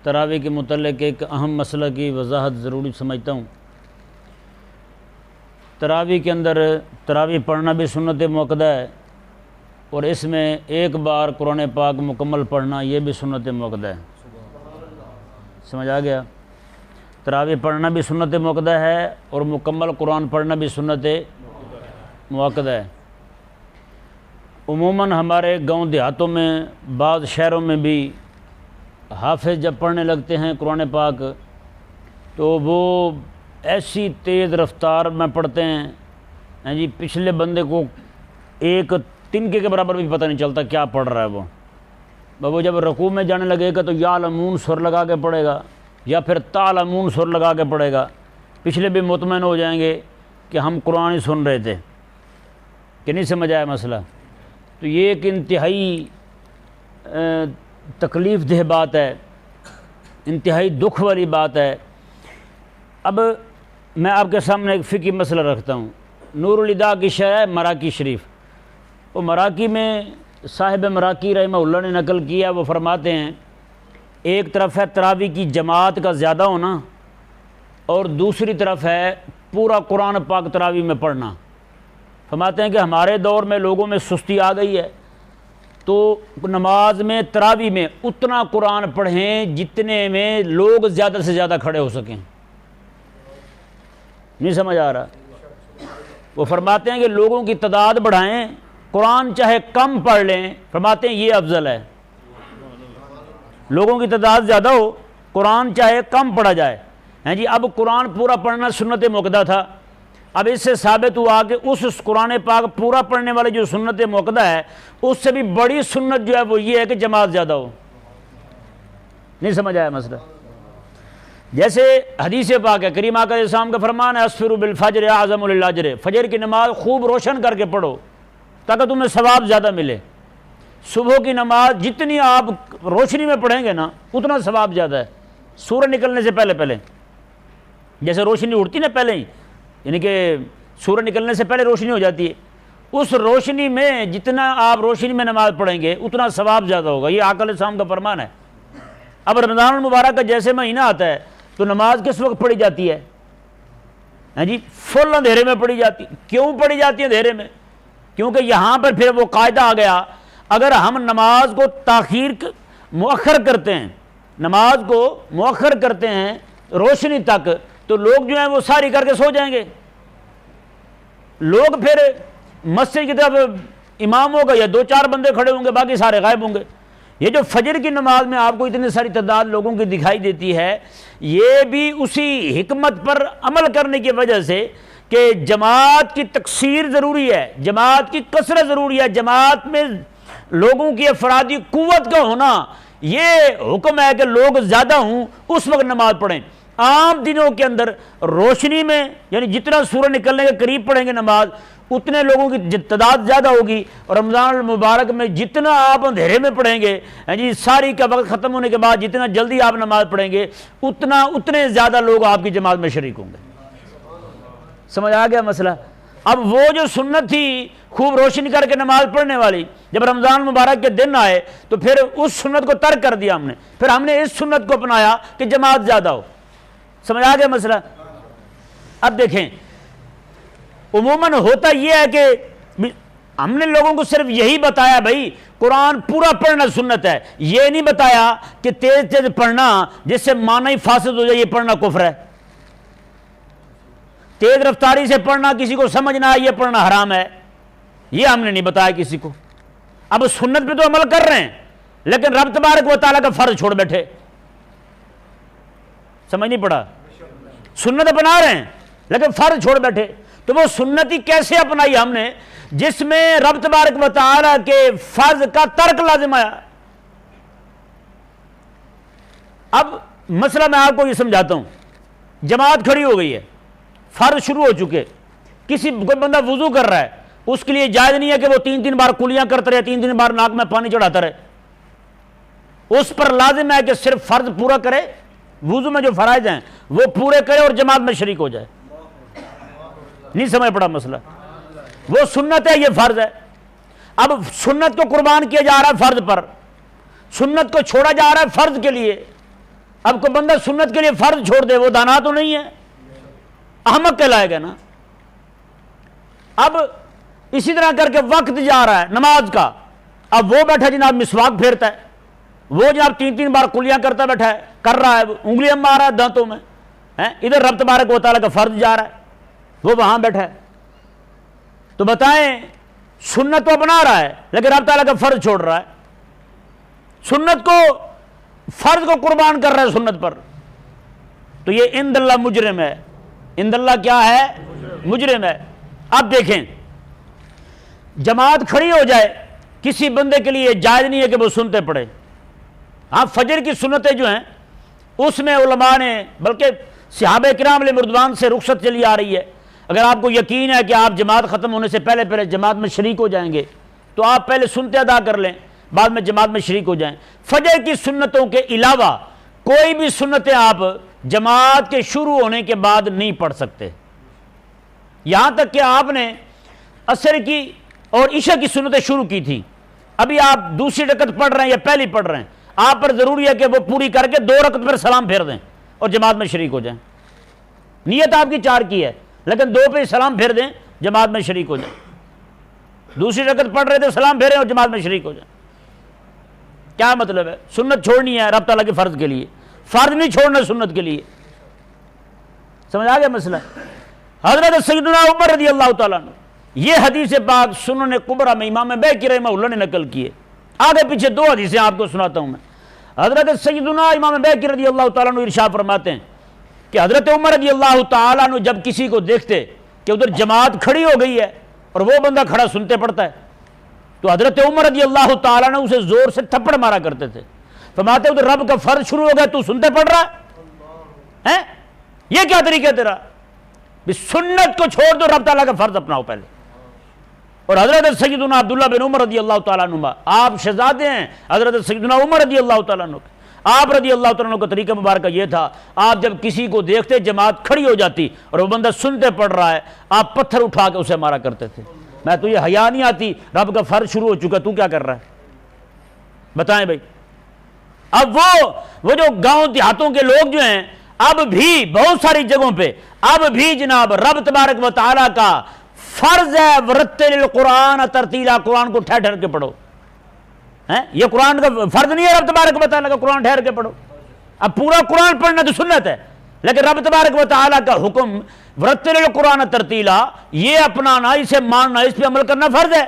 تراویح کے متعلق ایک اہم مسئلہ کی وضاحت ضروری سمجھتا ہوں۔ تراویح کے اندر تراویح پڑھنا بھی سنت موقدہ ہے، اور اس میں ایک بار قرآن پاک مکمل پڑھنا یہ بھی سنت موقدہ ہے۔ سمجھ آ گیا؟ تراویح پڑھنا بھی سنت موقدہ ہے اور مکمل قرآن پڑھنا بھی سنت موقدہ ہے۔ عموماً ہمارے گاؤں دیہاتوں میں، بعض شہروں میں بھی حافظ جب پڑھنے لگتے ہیں قرآن پاک تو وہ ایسی تیز رفتار میں پڑھتے ہیں جی پچھلے بندے کو ایک تنکے کے برابر بھی پتہ نہیں چلتا کیا پڑھ رہا ہے وہ جب رکوع میں جانے لگے گا تو یعلمون سر لگا کے پڑھے گا یا پھر تعلمون سر لگا کے پڑھے گا، پچھلے بھی مطمئن ہو جائیں گے کہ ہم قرآن ہی سن رہے تھے کہ نہیں سمجھ آیا مسئلہ۔ تو یہ ایک انتہائی تکلیف دہ بات ہے، انتہائی دکھ والی بات ہے۔ اب میں آپ کے سامنے ایک فقہی مسئلہ رکھتا ہوں۔ نور الہدیٰ کی شرح ہے مراقی شریف، وہ مراقی میں صاحب مراقی رحمہ اللہ نے نقل کیا، وہ فرماتے ہیں ایک طرف ہے تراویح کی جماعت کا زیادہ ہونا اور دوسری طرف ہے پورا قرآن پاک تراویح میں پڑھنا۔ فرماتے ہیں کہ ہمارے دور میں لوگوں میں سستی آ گئی ہے، تو نماز میں تراویح میں اتنا قرآن پڑھیں جتنے میں لوگ زیادہ سے زیادہ کھڑے ہو سکیں۔ نہیں سمجھ آ رہا؟ وہ فرماتے ہیں کہ لوگوں کی تعداد بڑھائیں، قرآن چاہے کم پڑھ لیں، فرماتے ہیں یہ افضل ہے۔ لوگوں کی تعداد زیادہ ہو، قرآن چاہے کم پڑھا جائے۔ ہیں جی اب قرآن پورا پڑھنا سنت موقدہ تھا، اب اس سے ثابت ہوا کہ اس قرآن پاک پورا پڑھنے والے جو سنت موقدہ ہے اس سے بھی بڑی سنت جو ہے وہ یہ ہے کہ جماعت زیادہ ہو۔ نہیں سمجھ آیا مسئلہ؟ جیسے حدیث پاک ہے، کریم آقا علیہ السلام کا فرمان ہے اسفروا بالفجر اعظم للاجر، فجر کی نماز خوب روشن کر کے پڑھو تاکہ تمہیں ثواب زیادہ ملے۔ صبح کی نماز جتنی آپ روشنی میں پڑھیں گے نا اتنا ثواب زیادہ ہے، سورج نکلنے سے پہلے جیسے روشنی اٹھتی نا پہلے ہی، یعنی کہ سورج نکلنے سے پہلے روشنی ہو جاتی ہے، اس روشنی میں جتنا آپ روشنی میں نماز پڑھیں گے اتنا ثواب زیادہ ہوگا، یہ آقا علیہ السلام کا فرمان ہے۔ اب رمضان المبارک کا جیسے مہینہ آتا ہے تو نماز کس وقت پڑھی جاتی ہے؟ ہاں جی فل اندھیرے میں پڑھی جاتی۔ کیوں پڑھی جاتی ہے اندھیرے میں؟ کیونکہ یہاں پر پھر وہ قاعدہ آ گیا، اگر ہم نماز کو مؤخر کرتے ہیں، نماز کو مؤخر کرتے ہیں روشنی تک، تو لوگ جو ہیں وہ ساری کر کے سو جائیں گے، لوگ پھر مسجد کی طرف امام ہوگا یا دو چار بندے کھڑے ہوں گے، باقی سارے غائب ہوں گے۔ یہ جو فجر کی نماز میں آپ کو اتنی ساری تعداد لوگوں کی دکھائی دیتی ہے، یہ بھی اسی حکمت پر عمل کرنے کی وجہ سے کہ جماعت کی تکثیر ضروری ہے، جماعت کی کثرت ضروری ہے، جماعت میں لوگوں کی افرادی قوت کا ہونا یہ حکم ہے کہ لوگ زیادہ ہوں اس وقت نماز پڑھیں۔ عام دنوں کے اندر روشنی میں یعنی جتنا سورج نکلنے کے قریب پڑھیں گے نماز اتنے لوگوں کی تعداد زیادہ ہوگی، اور رمضان المبارک میں جتنا آپ اندھیرے میں پڑھیں گے جی ساری کا وقت ختم ہونے کے بعد جتنا جلدی آپ نماز پڑھیں گے اتنے زیادہ لوگ آپ کی جماعت میں شریک ہوں گے۔ سمجھ آ گیا مسئلہ؟ اب وہ جو سنت تھی خوب روشنی کر کے نماز پڑھنے والی، جب رمضان مبارک کے دن آئے تو پھر اس سنت کو ترک کر دیا ہم نے، پھر ہم نے اس سنت کو اپنایا کہ جماعت زیادہ ہو۔ سمجھ آ گیا مسئلہ؟ اب دیکھیں عموماً ہوتا یہ ہے کہ ہم نے لوگوں کو صرف یہی بتایا بھائی قرآن پورا پڑھنا سنت ہے، یہ نہیں بتایا کہ تیز تیز پڑھنا جس سے معنی ہی فاسد ہو جائے یہ پڑھنا کفر ہے، تیز رفتاری سے پڑھنا کسی کو سمجھ نہ آئے یہ پڑھنا حرام ہے، یہ ہم نے نہیں بتایا کسی کو۔ اب سنت پہ تو عمل کر رہے ہیں لیکن رب تبارک و تعالیٰ کا فرض چھوڑ بیٹھے، سمجھ نہیں پڑا؟ سنت اپنا رہے ہیں لیکن فرض چھوڑ بیٹھے، تو وہ سنت ہی کیسے اپنائی ہم نے جس میں رب تبارک و تعالیٰ کے فرض کا ترک لازم آیا؟ اب مسئلہ میں آپ کو یہ سمجھاتا ہوں، جماعت کھڑی ہو گئی ہے، فرض شروع ہو چکے، کوئی بندہ وضو کر رہا ہے، اس کے لیے جائز نہیں ہے کہ وہ 3 بار کلیاں کرتا رہے، 3 بار ناک میں پانی چڑھاتا رہے، اس پر لازم ہے کہ صرف فرض پورا کرے، وضو میں جو فرائض ہیں وہ پورے کرے اور جماعت میں شریک ہو جائے۔ نہیں سمجھ پڑا مسئلہ؟ وہ سنت ہے، یہ فرض ہے۔ اب سنت کو قربان کیا جا رہا ہے فرض پر، سنت کو چھوڑا جا رہا ہے فرض کے لیے۔ اب کوئی بندہ سنت کے لیے فرض چھوڑ دے وہ دانا تو نہیں ہے، احمق کہلائے گا نا۔ اب اسی طرح کر کے وقت جا رہا ہے نماز کا، اب وہ بیٹھا جناب مسواک پھیرتا ہے، وہ جناب 3 بار کلیاں کرتا بیٹھا ہے، کر رہا ہے، انگلیاں مار رہا ہے دانتوں میں، ادھر رب تبارک و تعالیٰ کا فرض جا رہا ہے، وہ وہاں بیٹھا ہے۔ تو بتائیں سنت تو اپنا رہا ہے لیکن رب تعالیٰ کا فرض چھوڑ رہا ہے، سنت کو فرض کو قربان کر رہا ہے سنت پر، تو یہ عند اللہ مجرم ہے۔ عند اللہ کیا ہے؟ مجرم ہے۔ اب دیکھیں جماعت کھڑی ہو جائے کسی بندے کے لیے جائز نہیں ہے کہ وہ سنتے پڑھے۔ ہاں فجر کی سنتیں جو ہیں اس میں علماء نے، بلکہ صحابہ کرام علیہ رضوان سے رخصت چلی آ رہی ہے، اگر آپ کو یقین ہے کہ آپ جماعت ختم ہونے سے پہلے جماعت میں شریک ہو جائیں گے تو آپ پہلے سنتے ادا کر لیں، بعد میں جماعت میں شریک ہو جائیں۔ فجر کی سنتوں کے علاوہ کوئی بھی سنتیں آپ جماعت کے شروع ہونے کے بعد نہیں پڑھ سکتے، یہاں تک کہ آپ نے عصر کی اور عشاء کی سنتیں شروع کی تھی، ابھی آپ دوسری رکعت پڑھ رہے ہیں یا پہلی پڑھ رہے ہیں، آپ پر ضروری ہے کہ وہ پوری کر کے 2 رکعت پر سلام پھیر دیں اور جماعت میں شریک ہو جائیں۔ نیت آپ کی 4 کی ہے لیکن 2 پہ سلام پھیر دیں، جماعت میں شریک ہو جائیں۔ دوسری رکعت پڑھ رہے تھے سلام پھیریں اور جماعت میں شریک ہو جائیں۔ کیا مطلب ہے؟ سنت چھوڑنی ہے رب تعالیٰ کے فرض کے لیے، فرض نہیں چھوڑنا سنت کے لیے۔ سمجھ آ گیا مسئلہ؟ حضرت سیدنا عمر رضی اللہ تعالیٰ عنہ، یہ حدیث پاک سنن کبریٰ میں امام بیہقی رحمہ اللہ نے نقل کی ہے۔ آگے پیچھے 2 حدیثیں آپ کو سناتا ہوں میں۔ حضرت سیدنا امام بیہقی رضی اللہ تعالیٰ عنہ ارشاد فرماتے ہیں کہ حضرت عمر رضی اللہ تعالیٰ عنہ جب کسی کو دیکھتے کہ ادھر جماعت کھڑی ہو گئی ہے اور وہ بندہ کھڑا سنتے پڑتا ہے تو حضرت عمر رضی اللہ تعالیٰ عنہ اسے زور سے تھپڑ مارا کرتے تھے، فرماتے ادھر رب کا فرض شروع ہو گیا تو سنتے پڑھ رہا ہے، یہ کیا طریقہ تیرا؟ سنت کو چھوڑ دو، رب تعالیٰ کا فرض اپناؤ پہلے۔ اور حضرت سیدنا عبداللہ بن عمر رضی اللہ تعالیٰ عنہ، آپ شہزادے ہیں حضرت سیدنا عمر رضی اللہ تعالیٰ عنہ، آپ رضی اللہ تعالیٰ عنہ کا طریقہ مبارکہ یہ تھا، آپ جب کسی کو دیکھتے جماعت کھڑی ہو جاتی اور وہ بندہ سنتے پڑھ رہا ہے، آپ پتھر اٹھا کے اسے مارا کرتے تھے۔ میں تو یہ حیا نہیں آتی، رب کا فرض شروع ہو چکا، تو کیا کر رہا ہے؟ بتائیں بھائی۔ اب وہ جو گاؤں دیہاتوں کے لوگ جو ہیں اب بھی بہت ساری جگہوں پہ اب بھی جناب رب تبارک و تعالیٰ کا فرض ہے ورتل القرآن ترتیلا، قرآن کو ٹھہر ٹھہر کے پڑھو۔ یہ قرآن کا فرض نہیں ہے رب تبارک و تعالیٰ کا قرآن ٹھہر کے پڑھو۔ اب پورا قرآن پڑھنا تو سنت ہے لیکن رب تبارک و تعالیٰ کا حکم ورتل القرآن ترتیلا یہ اپنانا، اسے ماننا، اس پہ عمل کرنا فرض ہے۔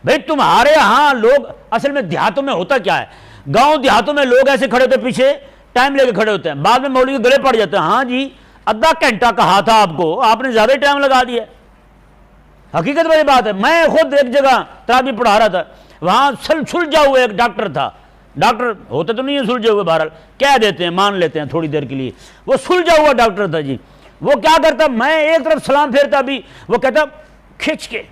بھئی تمہارے ہاں لوگ اصل میں دیہاتوں میں ہوتا کیا ہے، گاؤں دیہاتوں میں لوگ ایسے کھڑے ہوتے پیچھے ٹائم لے کے کھڑے ہوتے ہیں، بعد میں مولوی کے گلے پڑ جاتے ہیں، ہاں جی آدھا گھنٹہ کہا تھا آپ کو، آپ نے زیادہ ٹائم لگا دیا۔ حقیقت والی بات ہے، میں خود ایک جگہ تراویح پڑھا رہا تھا، وہاں سلجھا ہوا ایک ڈاکٹر تھا، ڈاکٹر ہوتے تو نہیں ہیں سلجھے ہوئے، بہرحال کہہ دیتے ہیں مان لیتے ہیں تھوڑی دیر کے لیے، وہ سلجھا ہوا ڈاکٹر تھا جی۔ وہ کیا کرتا، میں ایک طرف سلام پھیرتا بھی، وہ کہتا کھینچ کے،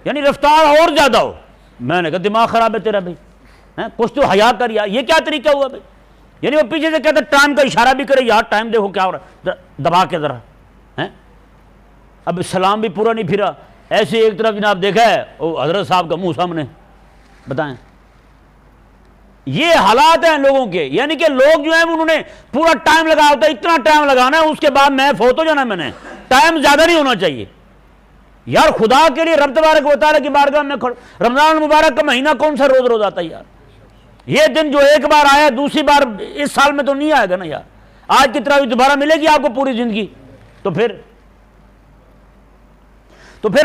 یعنی رفتار اور زیادہ ہو۔ میں نے کہا دماغ خراب ہے تیرا بھائی، کچھ تو حیا کر یار، یہ کیا طریقہ ہوا بھائی؟ یعنی وہ پیچھے سے کہتا ٹائم کا اشارہ بھی کرے، یار ٹائم دیکھو کیا ہو رہا ہے، دبا کے ذرا۔ اب سلام بھی پورا نہیں پھرا، ایسے ایک طرف جناب دیکھا ہے وہ حضرت صاحب کا منہ سامنے۔ بتائیں یہ حالات ہیں لوگوں کے، یعنی کہ لوگ جو ہیں انہوں نے پورا ٹائم لگا ہوتا ہے، اتنا ٹائم لگانا ہے اس کے بعد میں فوت ہو جانا، میں نے ٹائم زیادہ نہیں ہونا چاہیے یار، خدا کے لیے رب تبارک و تعالیٰ کی بارگاہ میں رمضان المبارک کا مہینہ کون سا روز روز آتا ہے یار؟ یہ دن جو ایک بار آیا دوسری بار اس سال میں تو نہیں آئے گا نا یار، آج کی طرح دوبارہ ملے گی آپ کو پوری زندگی؟ تو پھر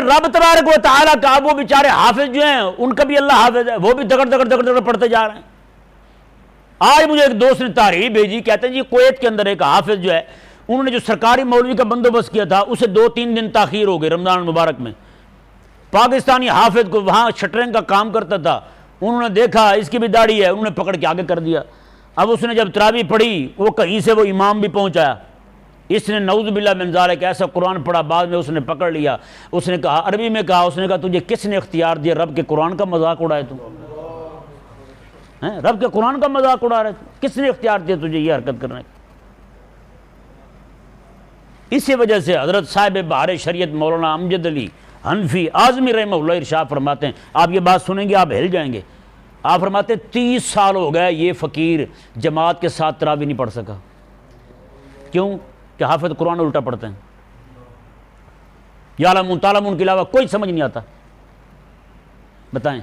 رب تبارک و تعالیٰ کا وہ بیچارے حافظ جو ہیں ان کا بھی اللہ حافظ ہے، وہ بھی دگڑ دگڑ دگڑ دگڑ پڑھتے جا رہے ہیں۔ آج مجھے ایک دوست نے تحریر بھیجی، کہتے ہیں جی کویت کے اندر ایک حافظ جو ہے انہوں نے جو سرکاری مولوی کا بندوبست کیا تھا اسے 2-3 دن تاخیر ہو گئی رمضان المبارک میں، پاکستانی حافظ کو وہاں شٹرنگ کا کام کرتا تھا، انہوں نے دیکھا اس کی بھی داڑھی ہے، انہوں نے پکڑ کے آگے کر دیا۔ اب اس نے جب تراویح پڑھی وہ کہیں سے وہ امام بھی پہنچایا، اس نے نعوذ باللہ من ذالک ایسا قرآن پڑھا، بعد میں اس نے پکڑ لیا، اس نے کہا عربی میں کہا، اس نے کہا تجھے کس نے اختیار دیا رب کے قرآن کا مذاق اڑائے تو؟ رب کے قرآن کا مذاق اڑا رہے تھے، کس نے اختیار دیا تجھے یہ حرکت کرنے کا؟ اسی وجہ سے حضرت صاحب بہار شریعت مولانا امجد علی حنفی اعظمی رحمہ اللہ ارشاد فرماتے ہیں، آپ یہ بات سنیں گے آپ ہل جائیں گے آپ فرماتے 30 سال ہو گئے یہ فقیر جماعت کے ساتھ تراویح نہیں پڑھ سکا. کیوں؟ کہ حافظ قرآن الٹا پڑھتے ہیں. یعلمون تعلمون کے علاوہ کوئی سمجھ نہیں آتا. بتائیں.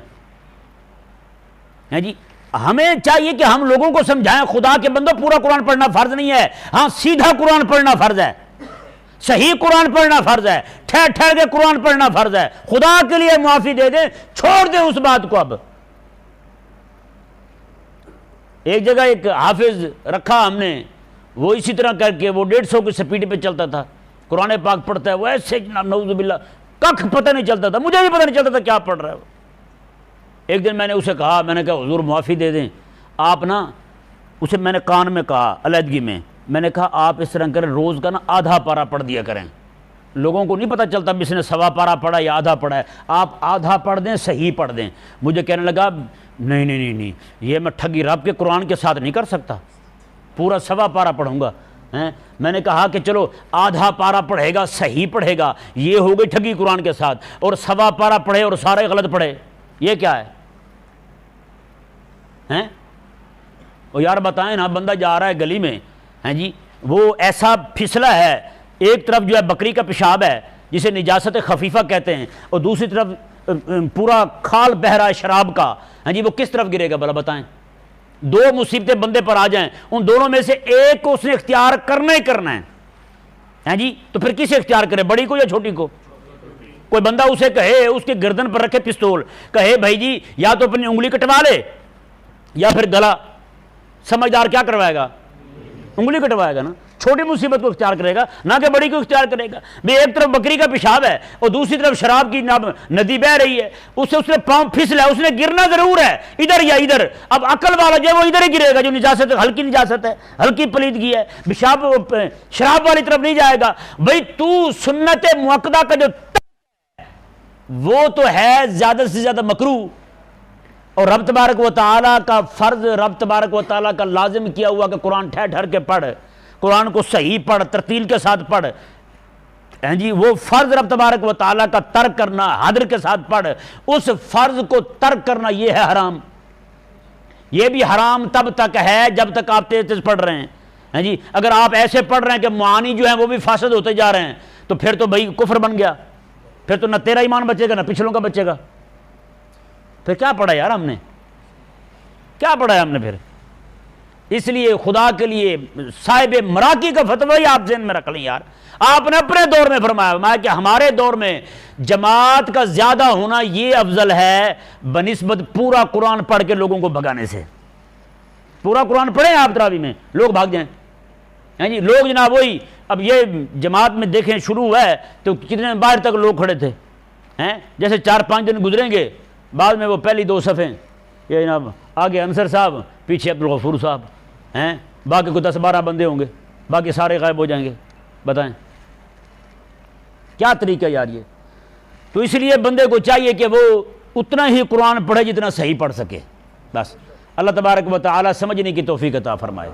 ہیں جی ہمیں چاہیے کہ ہم لوگوں کو سمجھائیں خدا کے بندوں پورا قرآن پڑھنا فرض نہیں ہے. ہاں سیدھا قرآن پڑھنا فرض ہے, صحیح قرآن پڑھنا فرض ہے, ٹھہر ٹھہر کے قرآن پڑھنا فرض ہے. خدا کے لیے معافی دے دیں, چھوڑ دیں اس بات کو. اب ایک جگہ ایک حافظ رکھا ہم نے, وہ اسی طرح کر کے وہ 150 کی سپیڈ پہ چلتا تھا, قرآن پاک پڑھتا ہے وہ ایسے نعوذ باللہ کخ پتہ نہیں چلتا تھا, مجھے بھی پتہ نہیں چلتا تھا کیا پڑھ رہا ہے وہ. ایک دن میں نے اسے کہا, میں نے کہا حضور معافی دے دیں آپ نا, اسے میں نے کان میں کہا علیحدگی میں نے کہا آپ اس طرح کریں روز کا نا آدھا پارا پڑھ دیا کریں, لوگوں کو نہیں پتہ چلتا بھی اس نے سوا پارا پڑھا یا آدھا پڑھا ہے, آپ آدھا پڑھ دیں صحیح پڑھ دیں. مجھے کہنے لگا نہیں یہ میں ٹھگی رب کے قرآن کے ساتھ نہیں کر سکتا, پورا سوا پارا پڑھوں گا. میں نے کہا کہ چلو آدھا پارا پڑھے گا صحیح پڑھے گا, یہ ہو گئی ٹھگی قرآن کے ساتھ, اور سوا پارا پڑھے اور سارے غلط پڑھے, یہ کیا ہے؟ وہ یار بتائیں نا, بندہ جا رہا ہے گلی میں, ہیں جی وہ ایسا پھسلا ہے, ایک طرف جو ہے بکری کا پیشاب ہے جسے نجاست خفیفہ کہتے ہیں, اور دوسری طرف پورا کھال بہ رہا ہے شراب کا, ہیں جی وہ کس طرف گرے گا بھلا بتائیں؟ دو مصیبتیں بندے پر آ جائیں, ان دونوں میں سے ایک کو اس نے اختیار کرنا ہی کرنا ہے, ہیں جی تو پھر کسے اختیار کرے, بڑی کو یا چھوٹی کو؟ کوئی بندہ اسے کہے, اس کے گردن پر رکھے پستول, کہے بھائی جی یا تو اپنی انگلی کٹوا لے یا پھر گلا, سمجھدار کیا کروائے گا؟ انگلی کٹوائے گا نا. چھوٹی مصیبت کو اختیار کرے گا نہ کہ بڑی کو اختیار کرے گا. بھی ایک طرف بکری کا پیشاب ہے اور دوسری طرف شراب کی ندی بہ رہی ہے, اس نے پاؤں پھسلا, اس نے گرنا ضرور ہے ادھر یا ادھر. اب عقل والا جو وہ ادھر ہی گرے گا جو نجاست ہلکی نجاست ہے, ہلکی پلیدگی ہے, پیشاب شراب والی طرف نہیں جائے گا. بھائی تو سنت مؤکدہ کا جو وہ تو ہے زیادہ سے زیادہ مکروہ, اور رب تبارک و تعالیٰ کا فرض, رب تبارک و تعالیٰ کا لازم کیا ہوا کہ قرآن ٹھہر ٹھہر کے پڑھ, قرآن کو صحیح پڑھ, ترتیل کے ساتھ پڑھ, ہیں جی وہ فرض رب تبارک و تعالیٰ کا ترک کرنا, حاضر کے ساتھ پڑھ, اس فرض کو ترک کرنا یہ ہے حرام. یہ بھی حرام تب تک ہے جب تک آپ تیز تیز پڑھ رہے ہیں. ہیں جی اگر آپ ایسے پڑھ رہے ہیں کہ معانی جو ہیں وہ بھی فاسد ہوتے جا رہے ہیں, تو پھر تو بھائی کفر بن گیا, پھر تو نہ تیرا ایمان بچے گا نہ پچھلوں کا بچے گا. پھر کیا پڑھا یار ہم نے, کیا پڑھا ہے ہم نے پھر؟ اس لیے خدا کے لیے صاحب مراقی کا فتویٰ ہی آپ ذہن میں رکھ لیں یار. آپ نے اپنے دور میں فرمایا کہ ہمارے دور میں جماعت کا زیادہ ہونا یہ افضل ہے بنسبت پورا قرآن پڑھ کے لوگوں کو بھگانے سے. پورا قرآن پڑھیں آپ تراویح میں, لوگ بھاگ جائیں. ہیں جی لوگ جناب وہی, اب یہ جماعت میں دیکھیں شروع ہوا ہے تو کتنے باہر تک لوگ کھڑے تھے, ہیں جیسے 4-5 دن گزریں گے, بعد میں وہ پہلی 2 صفیں, یہ جناب آگے انصر صاحب, پیچھے عبدالغفور صاحب, ہیں باقی کو 10-12 بندے ہوں گے, باقی سارے غائب ہو جائیں گے. بتائیں کیا طریقہ یار یہ؟ تو اس لیے بندے کو چاہیے کہ وہ اتنا ہی قرآن پڑھے جتنا صحیح پڑھ سکے. بس اللہ تبارک و تعالی سمجھنے کی توفیق عطا فرمائے.